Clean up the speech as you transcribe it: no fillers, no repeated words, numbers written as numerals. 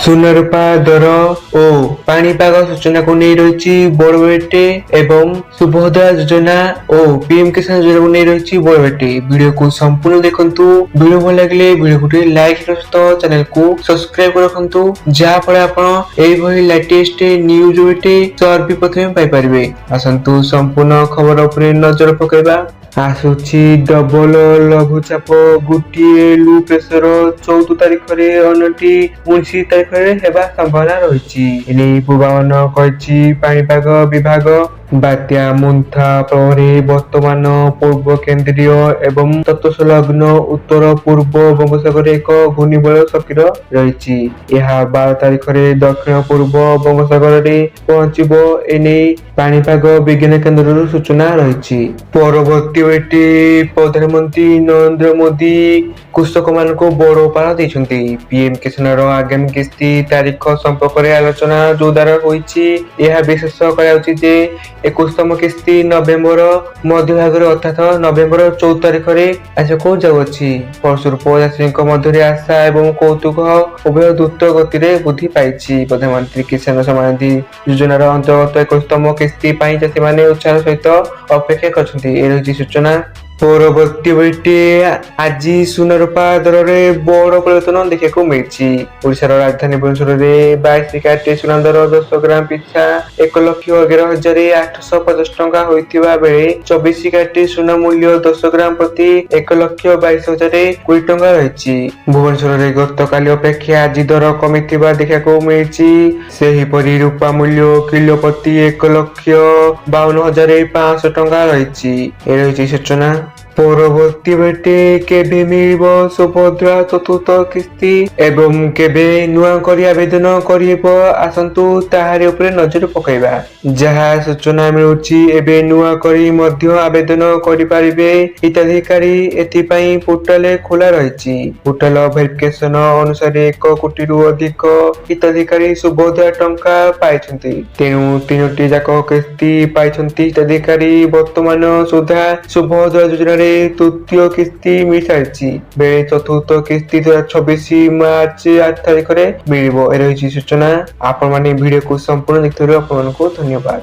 ସୁନାରୂପା ଦର ଓ ପାଣିପାଗ ସୂଚନାକୁ ନେଇ ରହିଛି ବଡ଼ ବଡଟେ ଏବଂ ସୁଭଦ୍ରା ଯୋଜନା ଓ ପିଏମ କିଷାନ ଯୋଜନାକୁ ନେଇ ରହିଛି ବଡ଼ ବଡଟେ। ଭିଡିଓକୁ ସମ୍ପୂର୍ଣ୍ଣ ଦେଖନ୍ତୁ। ଭିଡିଓ ଭଲ ଲାଗିଲେ ଭିଡିଓକୁ ଟିକେ ଲାଇକ୍ ସହିତ ଚ୍ୟାନେଲକୁ ସବସ୍କ୍ରାଇବ ରଖନ୍ତୁ, ଯାହା ଫଳରେ ଆପଣ ଏଇଭଳି ଲାଟେଷ୍ଟ ନ୍ୟୁଜ ଗୋଟେ ସର୍ବି ପ୍ରଥମେ ପାଇପାରିବେ। ଆସନ୍ତୁ ସମ୍ପୂର୍ଣ୍ଣ ଖବର ଉପରେ ନଜର ପକାଇବା। ଆସୁଛି ଡବଲ ଲଘୁଚାପ, ଗୋଟିଏ ଲୁ ପ୍ରେସର 14 ତାରିଖରେ, ଅନ୍ୟଟି 19 ତାରିଖରେ ହେବା ସମ୍ଭାବନା ରହିଛି। ଏନେଇ ପୂର୍ବାନୁମାନ କରିଛି ପାଣିପାଗ ବିଭାଗ। ବାତ୍ୟା ମୁନ୍ଥା ପ୍ରଭାବରେ ବର୍ତ୍ତମାନ ପୂର୍ବ କେନ୍ଦ୍ରୀୟ ଏବଂ ତତ୍ସଂଲଗ୍ନ ଉତ୍ତର ପୂର୍ବ ବଙ୍ଗୋପସାଗରରେ ଏକ ଘୂର୍ଣ୍ଣିବଳୟ ସକ୍ରିୟ ରହିଛି। ଏହା 12 ତାରିଖରେ ଦକ୍ଷିଣ ପୂର୍ବ ବଙ୍ଗୋପସାଗରରେ ପହଞ୍ଚିବ। ଏନେଇ ପାଣିପାଗ ବିଜ୍ଞାନ କେନ୍ଦ୍ରରୁ ସୂଚନା ରହିଛି। ପରବର୍ତ୍ତୀ ବେଟି ପ୍ରଧାନମନ୍ତ୍ରୀ ନରେନ୍ଦ୍ର ମୋଦି କୃଷକମାନଙ୍କୁ ବଡ଼ ଉପହାର ଦେଇଛନ୍ତି। ପିଏମ କିଷାନର ଆଗାମୀ କିସ୍ତି ତାରିଖ ସମ୍ପର୍କରେ ଆଲୋଚନା ଜୋରଦାର ହୋଇଛି। ଏହା ବିଶେଷ କରାଯାଉଛି ଯେ 21ତମ କିସ୍ତି ନଭେମ୍ବର ମଧ୍ୟଭାଗରେ ଅର୍ଥାତ ନଭେମ୍ବର 14 ତାରିଖରେ ଆସିବାକୁ ଯାଉଅଛି। ଫଳସ୍ୱରୂପ ଚାଷୀଙ୍କ ମଧ୍ୟରେ ଆଶା ଏବଂ କୌତୁକ ଉଭୟ ଦ୍ରୁତ ଗତିରେ ବୃଦ୍ଧି ପାଇଛି। ପ୍ରଧାନମନ୍ତ୍ରୀ କିଷାନ ସମ୍ମାନ ନିଧି ଯୋଜନାର ଅନ୍ତର୍ଗତ 21ତମ କିସ୍ତି ପାଇଁ ଚାଷୀମାନେ ଉତ୍ସାହର ସହିତ ଅପେକ୍ଷା କରିଛନ୍ତି। ଏ ରହିଛି ସୂଚନା। ପରବର୍ତ୍ତୀ ବେଟି ଆଜି ସୁନାରୂପା ଦରରେ ବଡ଼ ପରିବର୍ତ୍ତନ ଦେଖିବାକୁ ମିଳିଛି। ଓଡ଼ିଶାର ରାଜଧାନୀ ଭୁବନେଶ୍ୱରରେ 22 କ୍ୟାରେଟ ସୁନା ଦର 10 ଗ୍ରାମ ପିଛା 1,11,850 ଟଙ୍କା ହୋଇଥିବା ବେଳେ 24 କ୍ୟାରେଟ ସୁନା ମୂଲ୍ୟ 10 ଗ୍ରାମ ପ୍ରତି 1,22,020 ଟଙ୍କା ରହିଛି। ଭୁବନେଶ୍ୱରରେ ଗତକାଲି ଅପେକ୍ଷା ଆଜି ଦର କମିଥିବା ଦେଖିବାକୁ ମିଳିଛି। ସେହିପରି ରୂପା ମୂଲ୍ୟ କିଲୋ ପ୍ରତି 1,52,500 ଟଙ୍କା ରହିଛି। ଏ ରହିଛି ସୂଚନା। ପରବର୍ତ୍ତୀ ବେଟେ କେବେ ମିଳିବ ସୁଭଦ୍ରା ଚତୁର୍ଥ କିସ୍ତି ଏବଂ କେବେ ନୂଆ କରି ଆବେଦନ କରିହେବ, ଆସନ୍ତୁ ତାହାରି ଉପରେ ନଜର ପକାଇବା। ଯାହା ସୂଚନା ମିଳୁଛି ଏବେ ନୂଆ କରି ମଧ୍ୟ ଆବେଦନ କରିପାରିବେ ହିତାଧିକାରୀ। ଏଥିପାଇଁ ପୋର୍ଟାଲ ଖୋଲା ରହିଛି। ପୋର୍ଟାଲ ଭେରିଫିକେସନ ଅନୁସାରେ 1 କୋଟିରୁ ଅଧିକ ହିତାଧିକାରୀ ସୁଭଦ୍ରା ଟଙ୍କା ପାଇଛନ୍ତି। ତେଣୁ 3ଟି ଯାକ କିସ୍ତି ପାଇଛନ୍ତି ହିତାଧିକାରୀ। ବର୍ତ୍ତମାନ ସୁଦ୍ଧା ସୁଭଦ୍ରା ଯୋଜନାରେ ତୃତୀୟ କିସ୍ତି ମିଳିସାରିଛି ବେଳେ ଚତୁର୍ଥ କିସ୍ତି 2024 ମାର୍ଚ୍ଚ 8 ତାରିଖରେ ମିଳିବ। ଏ ରହିଛି ସୂଚନା। ଆପଣମାନେ ଭିଡିଓକୁ ସମ୍ପୂର୍ଣ୍ଣ ଦେଖିଥିବାରୁ ଆପଣମାନଙ୍କୁ ଧନ୍ୟବାଦ।